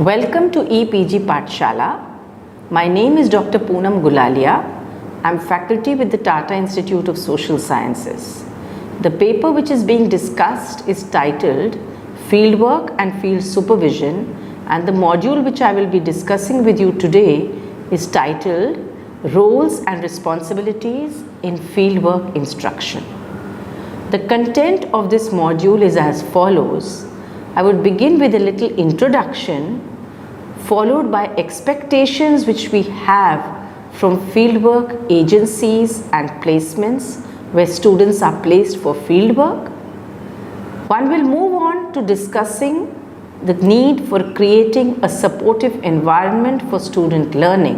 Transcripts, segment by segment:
Welcome to EPG Pathshala. My name is Dr. Poonam Gulalia. I am faculty with the Tata Institute of Social Sciences. The paper which is being discussed is titled Fieldwork and Field Supervision, and the module which I will be discussing with you today is titled Roles and Responsibilities in Fieldwork Instruction. The content of this module is as follows. I would begin with a little introduction, followed by expectations which we have from fieldwork agencies and placements where students are placed for fieldwork. One will move on to discussing the need for creating a supportive environment for student learning.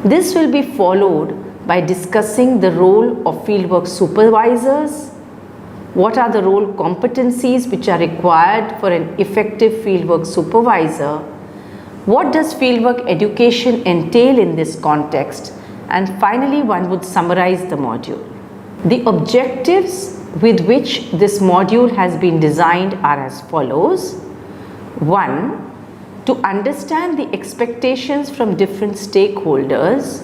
This will be followed by discussing the role of fieldwork supervisors. What are the role competencies which are required for an effective fieldwork supervisor? What does fieldwork education entail in this context? And finally, one would summarize the module. The objectives with which this module has been designed are as follows. 1. To understand the expectations from different stakeholders.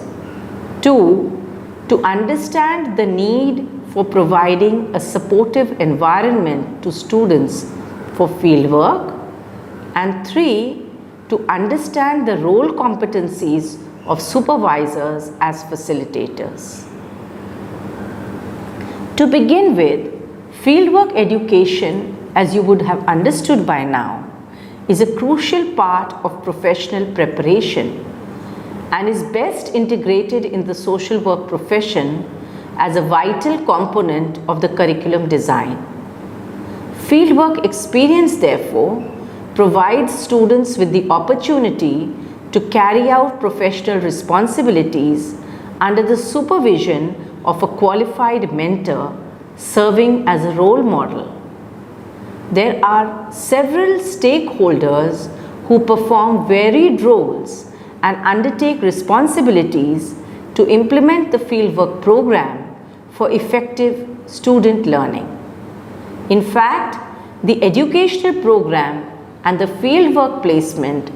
2. To understand the need for providing a supportive environment to students for fieldwork. And 3. To understand the role competencies of supervisors as facilitators. To begin with, fieldwork education, as you would have understood by now, is a crucial part of professional preparation and is best integrated in the social work profession as a vital component of the curriculum design. Fieldwork experience, therefore, provides students with the opportunity to carry out professional responsibilities under the supervision of a qualified mentor serving as a role model. There are several stakeholders who perform varied roles and undertake responsibilities to implement the fieldwork program for effective student learning. In fact, the educational program and the fieldwork placement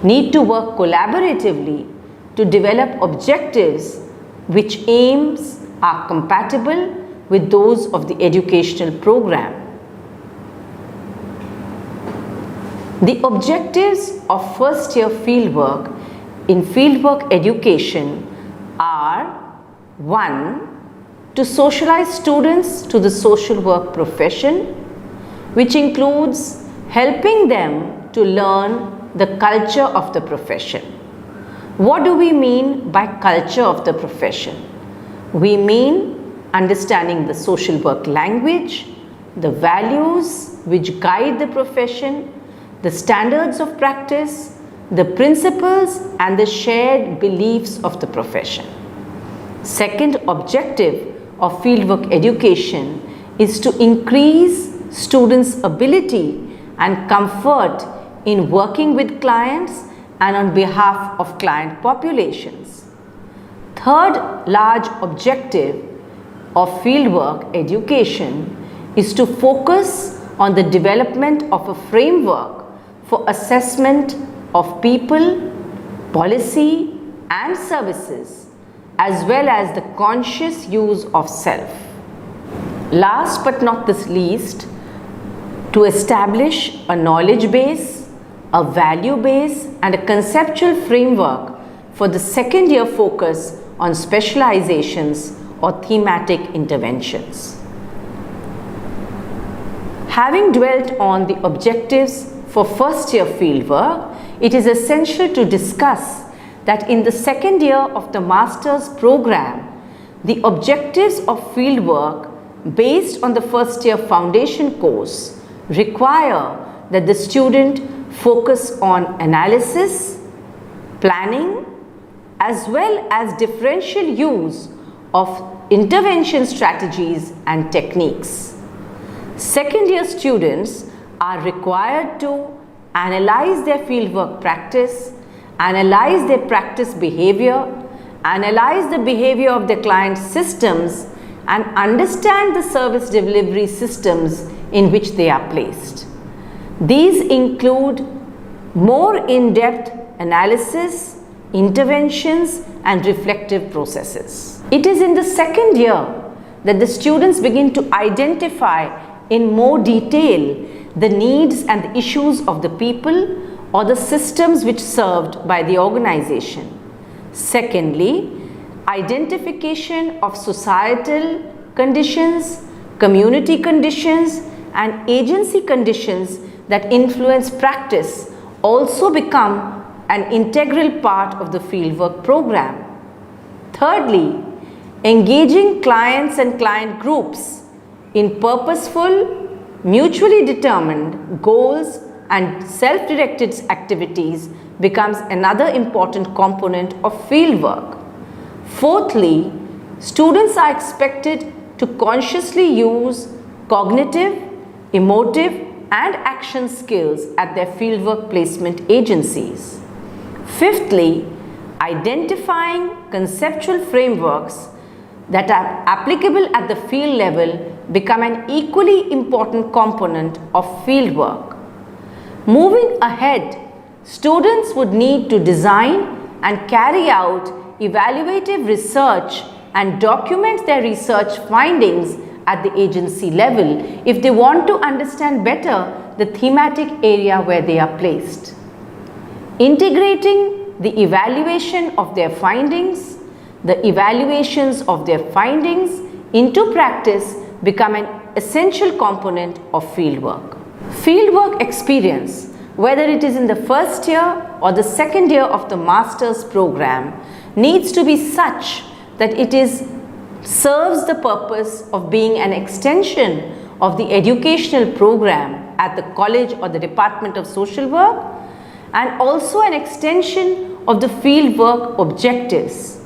need to work collaboratively to develop objectives which aims are compatible with those of the educational program. The objectives of first year fieldwork in fieldwork education are 1. To socialize students to the social work profession, which includes helping them to learn the culture of the profession. What do we mean by culture of the profession? We mean understanding the social work language, the values which guide the profession, the standards of practice, the principles and the shared beliefs of the profession. Second objective of fieldwork education is to increase students' ability and comfort in working with clients and on behalf of client populations. Third large objective of fieldwork education is to focus on the development of a framework for assessment of people, policy and services, as well as the conscious use of self. Last but not the least, to establish a knowledge base, a value base and a conceptual framework for the second year focus on specializations or thematic interventions. Having dwelt on the objectives for first year fieldwork, it is essential to discuss that in the second year of the master's program, the objectives of fieldwork based on the first year foundation course require that the student focus on analysis, planning, as well as differential use of intervention strategies and techniques. Second year students are required to analyze their fieldwork practice, analyze their practice behavior, analyze the behavior of their client systems and understand the service delivery systems in which they are placed. These include more in-depth analysis, interventions and reflective processes. It is in the second year that the students begin to identify in more detail the needs and the issues of the people or the systems which served by the organization. Secondly, identification of societal conditions, community conditions and agency conditions that influence practice also become an integral part of the fieldwork program. Thirdly, engaging clients and client groups in purposeful, mutually determined goals and self-directed activities becomes another important component of fieldwork. Fourthly, students are expected to consciously use cognitive, emotive and action skills at their fieldwork placement agencies. Fifthly, identifying conceptual frameworks that are applicable at the field level become an equally important component of fieldwork. Moving ahead, students would need to design and carry out evaluative research and document their research findings at the agency level if they want to understand better the thematic area where they are placed. Integrating the evaluation of their findings, the evaluations of their findings into practice become an essential component of fieldwork. Fieldwork experience, whether it is in the first year or the second year of the master's program, needs to be such that it serves the purpose of being an extension of the educational program at the college or the Department of Social Work and also an extension of the fieldwork objectives.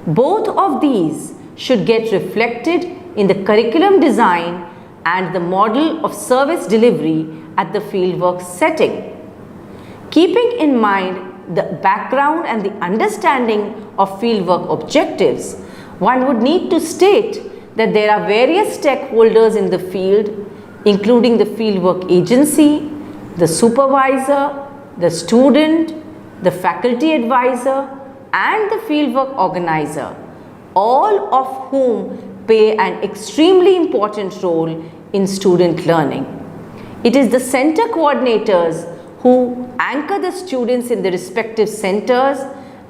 Both of these should get reflected in the curriculum design and the model of service delivery at the fieldwork setting. Keeping in mind the background and the understanding of fieldwork objectives, one would need to state that there are various stakeholders in the field, including the fieldwork agency, the supervisor, the student, the faculty advisor and the fieldwork organizer, all of whom play an extremely important role in student learning. It is the center coordinators who anchor the students in the respective centers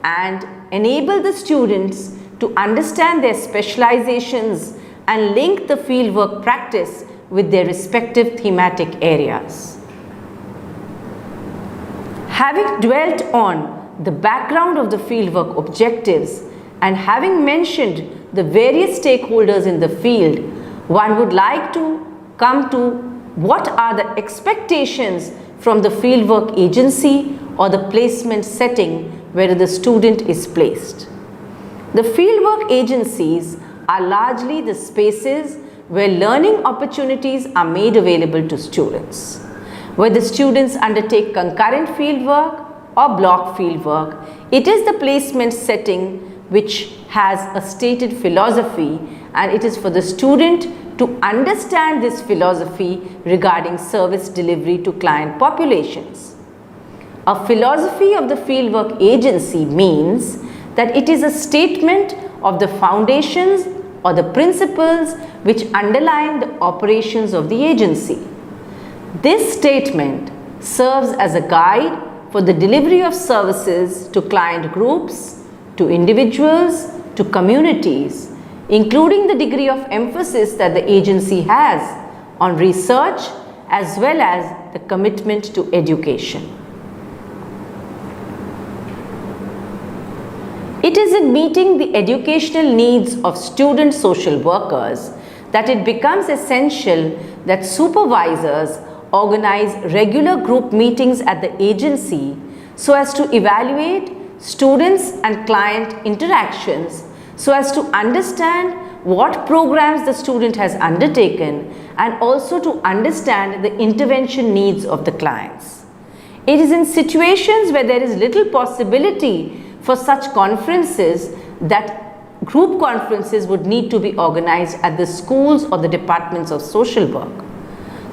and enable the students to understand their specializations and link the fieldwork practice with their respective thematic areas. Having dwelt on the background of the fieldwork objectives and having mentioned the various stakeholders in the field, one would like to come to what are the expectations from the fieldwork agency or the placement setting where the student is placed. The fieldwork agencies are largely the spaces where learning opportunities are made available to students. Where the students undertake concurrent fieldwork or block fieldwork, it is the placement setting which has a stated philosophy, and it is for the student to understand this philosophy regarding service delivery to client populations. A philosophy of the fieldwork agency means that it is a statement of the foundations or the principles which underlie the operations of the agency. This statement serves as a guide for the delivery of services to client groups, to individuals, to communities, including the degree of emphasis that the agency has on research as well as the commitment to education. It is in meeting the educational needs of student social workers that it becomes essential that supervisors organize regular group meetings at the agency so as to evaluate students and client interactions, so as to understand what programs the student has undertaken and also to understand the intervention needs of the clients. It is in situations where there is little possibility for such conferences that group conferences would need to be organized at the schools or the departments of social work.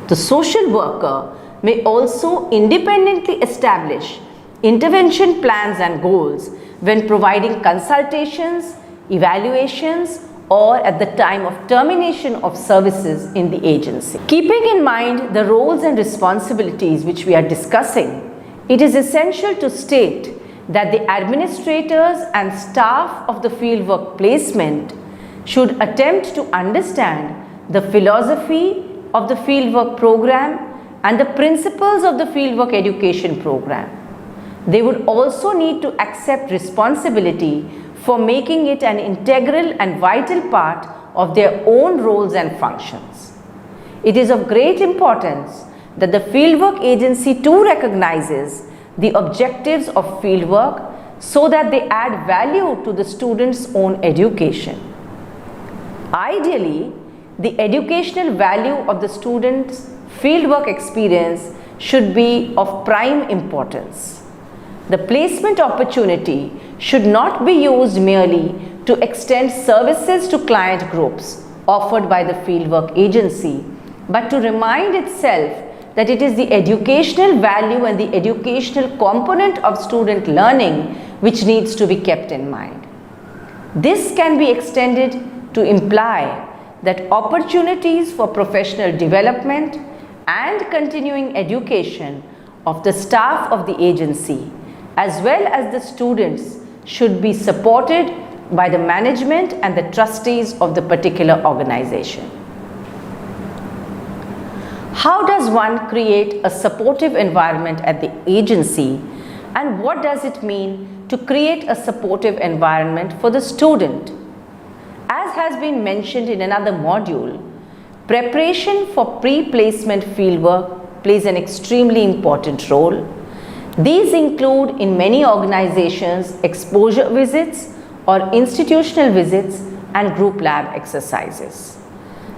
The social worker may also independently establish intervention plans and goals when providing consultations, evaluations, or at the time of termination of services in the agency. Keeping in mind the roles and responsibilities which we are discussing, it is essential to state that the administrators and staff of the fieldwork placement should attempt to understand the philosophy of the fieldwork program and the principles of the fieldwork education program. They would also need to accept responsibility for making it an integral and vital part of their own roles and functions. It is of great importance that the fieldwork agency too recognizes the objectives of fieldwork so that they add value to the student's own education. Ideally, the educational value of the student's fieldwork experience should be of prime importance. The placement opportunity should not be used merely to extend services to client groups offered by the fieldwork agency, but to remind itself that it is the educational value and the educational component of student learning which needs to be kept in mind. This can be extended to imply that opportunities for professional development and continuing education of the staff of the agency as well as the students should be supported by the management and the trustees of the particular organization. How does one create a supportive environment at the agency, and what does it mean to create a supportive environment for the student? As has been mentioned in another module, preparation for pre-placement fieldwork plays an extremely important role. These include in many organizations exposure visits or institutional visits and group lab exercises.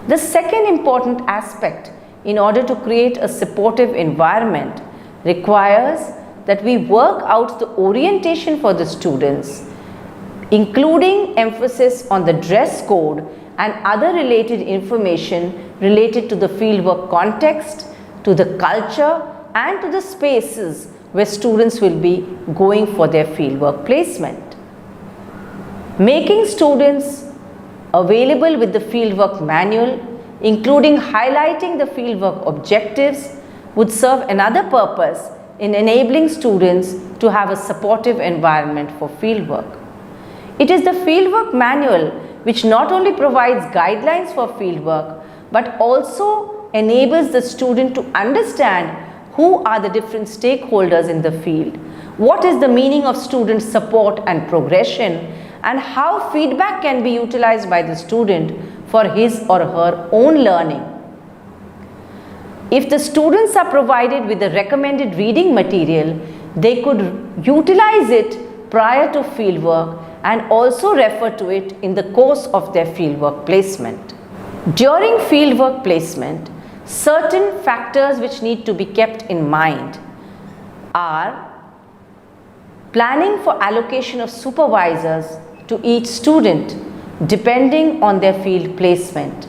The second important aspect in order to create a supportive environment requires that we work out the orientation for the students, including emphasis on the dress code and other related information related to the fieldwork context, to the culture and to the spaces where students will be going for their fieldwork placement. Making students available with the fieldwork manual, including highlighting the fieldwork objectives, would serve another purpose in enabling students to have a supportive environment for fieldwork. It is the fieldwork manual which not only provides guidelines for fieldwork but also enables the student to understand who are the different stakeholders in the field, what is the meaning of student support and progression, and how feedback can be utilized by the student for his or her own learning. If the students are provided with the recommended reading material, they could utilize it prior to fieldwork and also refer to it in the course of their fieldwork placement. During fieldwork placement, certain factors which need to be kept in mind are planning for allocation of supervisors to each student depending on their field placement.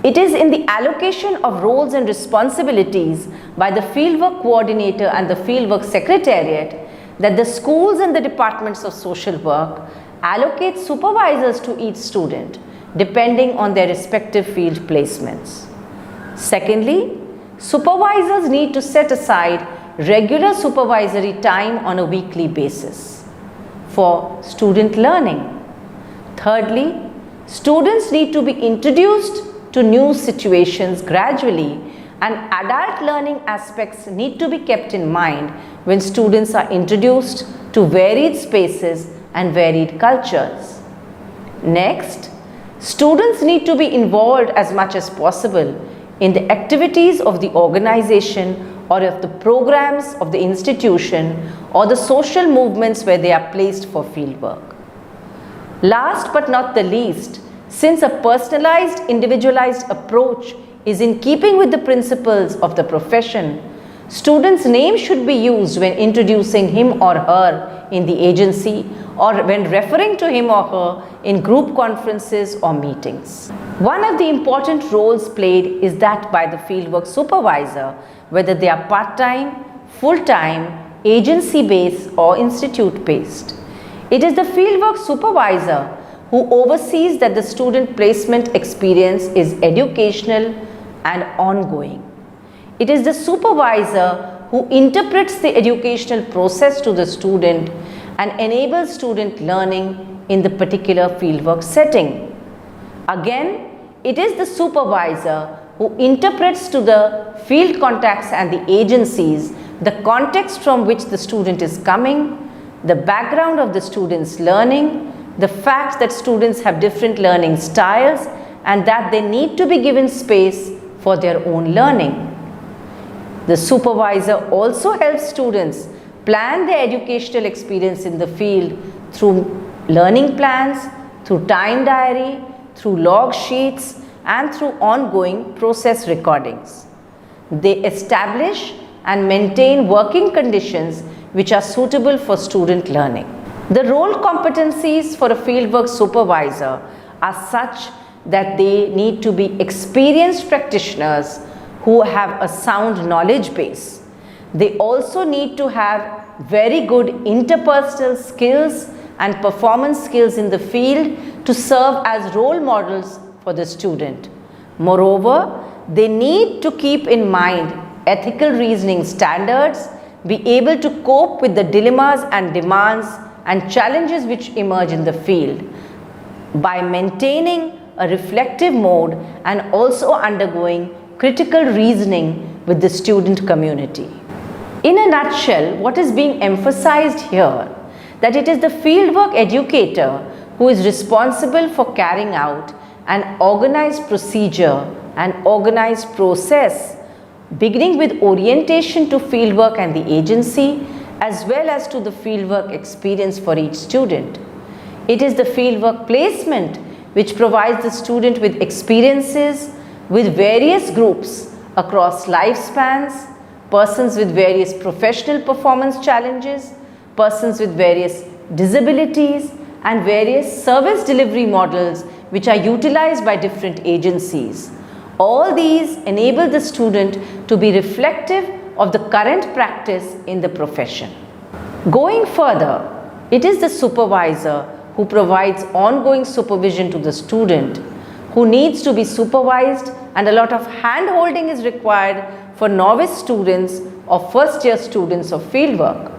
It is in the allocation of roles and responsibilities by the fieldwork coordinator and the fieldwork secretariat that the schools and the departments of social work allocate supervisors to each student depending on their respective field placements. Secondly, supervisors need to set aside regular supervisory time on a weekly basis for student learning. Thirdly, students need to be introduced to new situations gradually, and adult learning aspects need to be kept in mind when students are introduced to varied spaces and varied cultures. Next, students need to be involved as much as possible in the activities of the organization or of the programs of the institution or the social movements where they are placed for fieldwork. Last but not the least, since a personalized, individualized approach is in keeping with the principles of the profession, student's name should be used when introducing him or her in the agency or when referring to him or her in group conferences or meetings. One of the important roles played is that by the fieldwork supervisor, whether they are part-time, full-time, agency-based or institute-based. It is the fieldwork supervisor who oversees that the student placement experience is educational and ongoing. It is the supervisor who interprets the educational process to the student and enables student learning in the particular fieldwork setting. Again, it is the supervisor who interprets to the field contacts and the agencies the context from which the student is coming, the background of the student's learning, the fact that students have different learning styles and that they need to be given space for their own learning. The supervisor also helps students plan their educational experience in the field through learning plans, through time diary, through log sheets and through ongoing process recordings. They establish and maintain working conditions which are suitable for student learning. The role competencies for a fieldwork supervisor are such that they need to be experienced practitioners who have a sound knowledge base. They also need to have very good interpersonal skills and performance skills in the field to serve as role models for the student. Moreover, they need to keep in mind ethical reasoning standards, be able to cope with the dilemmas and demands and challenges which emerge in the field by maintaining a reflective mode and also undergoing critical reasoning with the student community. In a nutshell, what is being emphasized here that it is the fieldwork educator who is responsible for carrying out an organized procedure and organized process beginning with orientation to fieldwork and the agency as well as to the fieldwork experience for each student. It is the fieldwork placement which provides the student with experiences with various groups across lifespans, persons with various professional performance challenges, persons with various disabilities and various service delivery models which are utilized by different agencies. All these enable the student to be reflective of the current practice in the profession. Going further, it is the supervisor who provides ongoing supervision to the student who needs to be supervised, and a lot of hand-holding is required for novice students or first-year students of fieldwork.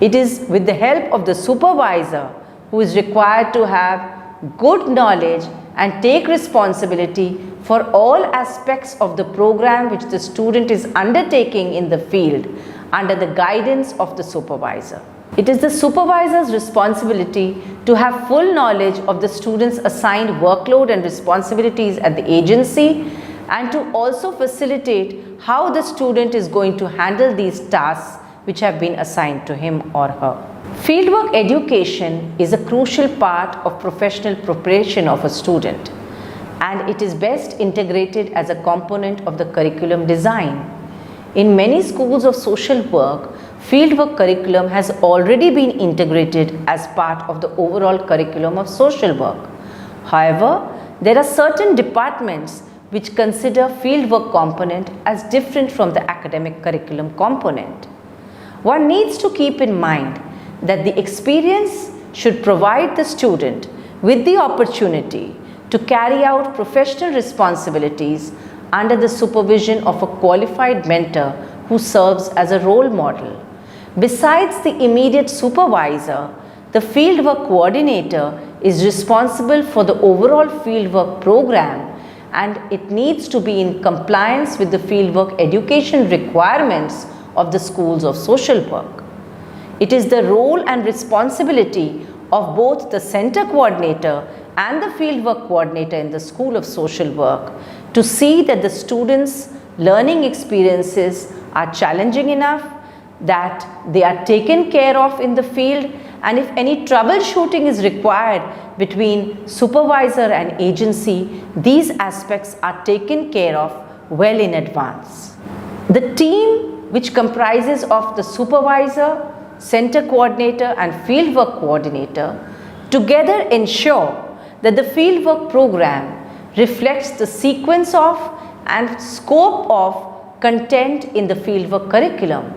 It is with the help of the supervisor who is required to have good knowledge and take responsibility for all aspects of the program which the student is undertaking in the field under the guidance of the supervisor. It is the supervisor's responsibility to have full knowledge of the student's assigned workload and responsibilities at the agency and to also facilitate how the student is going to handle these tasks which have been assigned to him or her. Fieldwork education is a crucial part of professional preparation of a student, and it is best integrated as a component of the curriculum design. In many schools of social work, fieldwork curriculum has already been integrated as part of the overall curriculum of social work. However, there are certain departments which consider fieldwork component as different from the academic curriculum component. One needs to keep in mind that the experience should provide the student with the opportunity to carry out professional responsibilities under the supervision of a qualified mentor who serves as a role model. Besides the immediate supervisor, the fieldwork coordinator is responsible for the overall fieldwork program, and it needs to be in compliance with the fieldwork education requirements of the schools of social work. It is the role and responsibility of both the center coordinator and the fieldwork coordinator in the School of Social Work to see that the students' learning experiences are challenging enough, that they are taken care of in the field, and if any troubleshooting is required between supervisor and agency, these aspects are taken care of well in advance. The team, which comprises of the supervisor, center coordinator and fieldwork coordinator together ensure that the fieldwork program reflects the sequence of and scope of content in the fieldwork curriculum.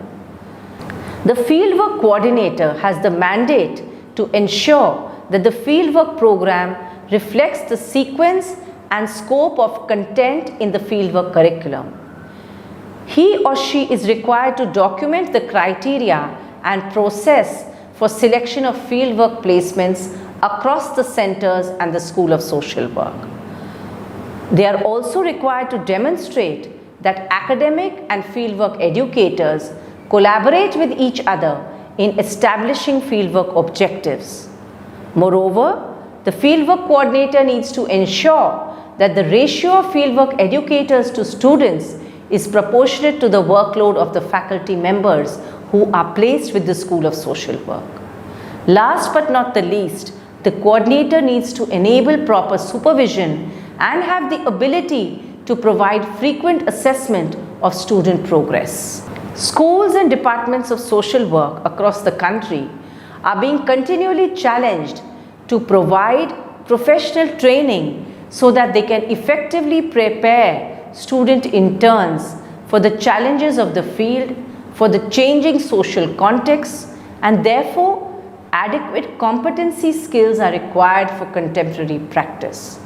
The fieldwork coordinator has the mandate to ensure that the fieldwork program reflects the sequence and scope of content in the fieldwork curriculum. He or she is required to document the criteria and process for selection of fieldwork placements across the centers and the School of Social Work. They are also required to demonstrate that academic and fieldwork educators collaborate with each other in establishing fieldwork objectives. Moreover, the fieldwork coordinator needs to ensure that the ratio of fieldwork educators to students is proportionate to the workload of the faculty members who are placed with the School of Social Work. Last but not the least, the coordinator needs to enable proper supervision and have the ability to provide frequent assessment of student progress. Schools and departments of social work across the country are being continually challenged to provide professional training so that they can effectively prepare student interns for the challenges of the field, for the changing social context, and therefore adequate competency skills are required for contemporary practice.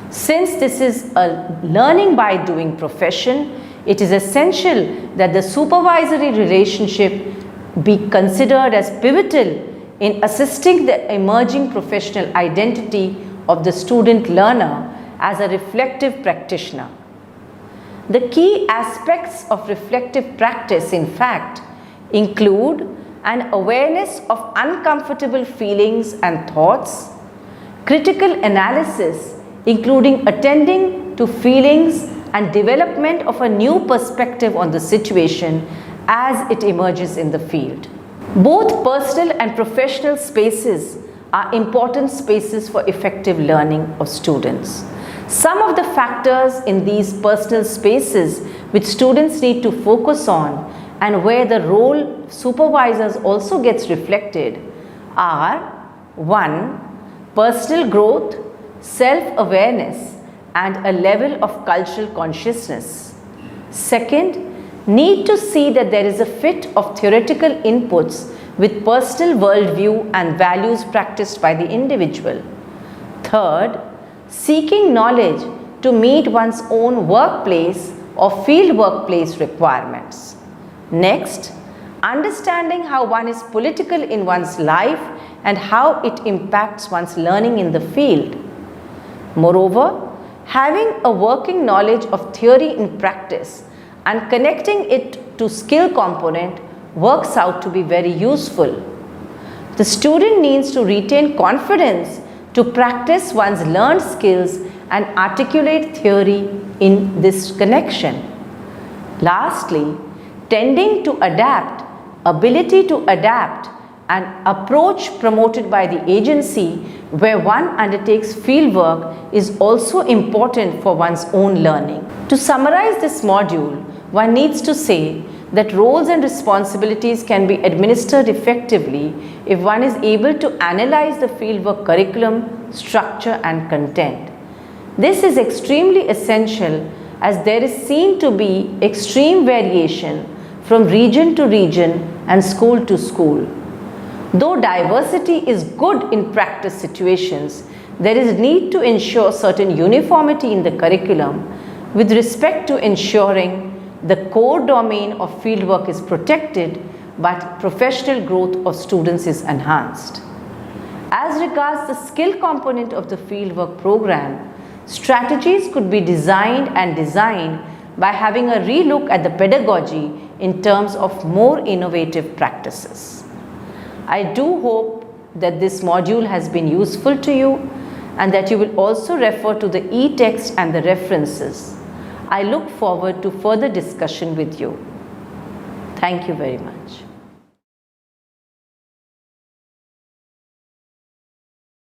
Since this is a learning by doing profession, it is essential that the supervisory relationship be considered as pivotal in assisting the emerging professional identity of the student learner as a reflective practitioner. The key aspects of reflective practice, in fact, include an awareness of uncomfortable feelings and thoughts, critical analysis, including attending to feelings and development of a new perspective on the situation as it emerges in the field. Both personal and professional spaces are important spaces for effective learning of students. Some of the factors in these personal spaces which students need to focus on and where the role of supervisors also gets reflected are 1. Personal growth, self-awareness and a level of cultural consciousness. 2. Need to see that there is a fit of theoretical inputs with personal worldview and values practiced by the individual. 3. Seeking knowledge to meet one's own workplace or field workplace requirements. Next, understanding how one is political in one's life and how it impacts one's learning in the field. Moreover, having a working knowledge of theory in practice and connecting it to skill component works out to be very useful. The student needs to retain confidence to practice one's learned skills and articulate theory in this connection. Lastly, tending to adapt, ability to adapt, an approach promoted by the agency where one undertakes fieldwork is also important for one's own learning. To summarize this module, one needs to say that roles and responsibilities can be administered effectively if one is able to analyze the fieldwork curriculum, structure and content. This is extremely essential as there is seen to be extreme variation from region to region and school to school. Though diversity is good in practice situations, there is need to ensure certain uniformity in the curriculum with respect to ensuring the core domain of fieldwork is protected but professional growth of students is enhanced. As regards the skill component of the fieldwork program, strategies could be designed by having a relook at the pedagogy in terms of more innovative practices. I do hope that this module has been useful to you and that you will also refer to the e-text and the references. I look forward to further discussion with you. Thank you very much.